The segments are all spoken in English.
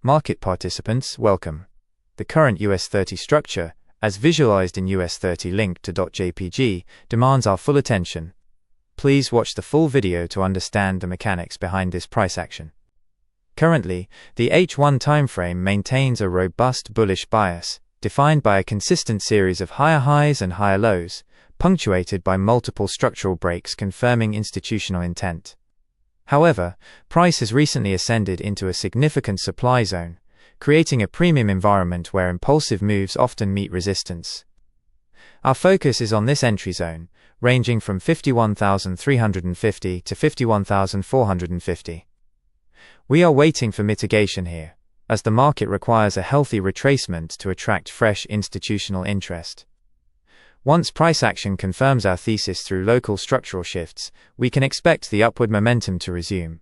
Market participants, welcome. The current US30 structure, as visualized in US30 linked to .jpg, demands our full attention. Please watch the full video to understand the mechanics behind this price action. Currently, the H1 timeframe maintains a robust bullish bias, defined by a consistent series of higher highs and higher lows, punctuated by multiple structural breaks confirming institutional intent. However, price has recently ascended into a significant supply zone, creating a premium environment where impulsive moves often meet resistance. Our focus is on this entry zone, ranging from 51,350 to 51,450. We are waiting for mitigation here, as the market requires a healthy retracement to attract fresh institutional interest. Once price action confirms our thesis through local structural shifts, we can expect the upward momentum to resume.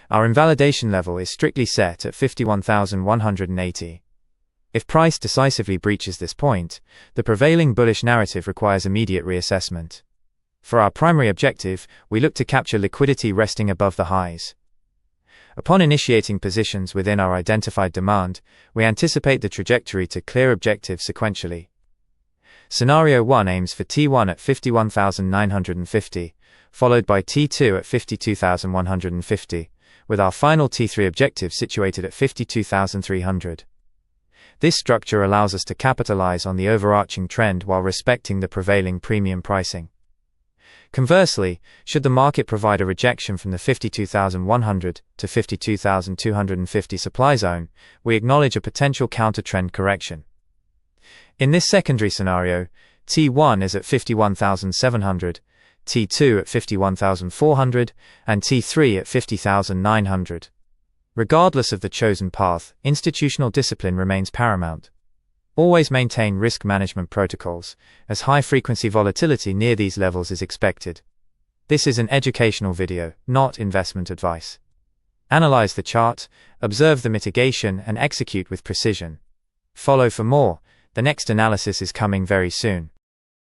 Our invalidation level is strictly set at 51,180. If price decisively breaches this point, the prevailing bullish narrative requires immediate reassessment. For our primary objective, we look to capture liquidity resting above the highs. Upon initiating positions within our identified demand, we anticipate the trajectory to clear objectives sequentially. Scenario 1 aims for T1 at 51,950, followed by T2 at 52,150, with our final T3 objective situated at 52,300. This structure allows us to capitalize on the overarching trend while respecting the prevailing premium pricing. Conversely, should the market provide a rejection from the 52,100 to 52,250 supply zone, we acknowledge a potential counter-trend correction. In this secondary scenario, T1 is at 51,700, T2 at 51,400, and T3 at 50,900. Regardless of the chosen path, institutional discipline remains paramount. Always maintain risk management protocols, as high-frequency volatility near these levels is expected. This is an educational video, not investment advice. Analyze the chart, observe the mitigation, and execute with precision. Follow for more. The next analysis is coming very soon.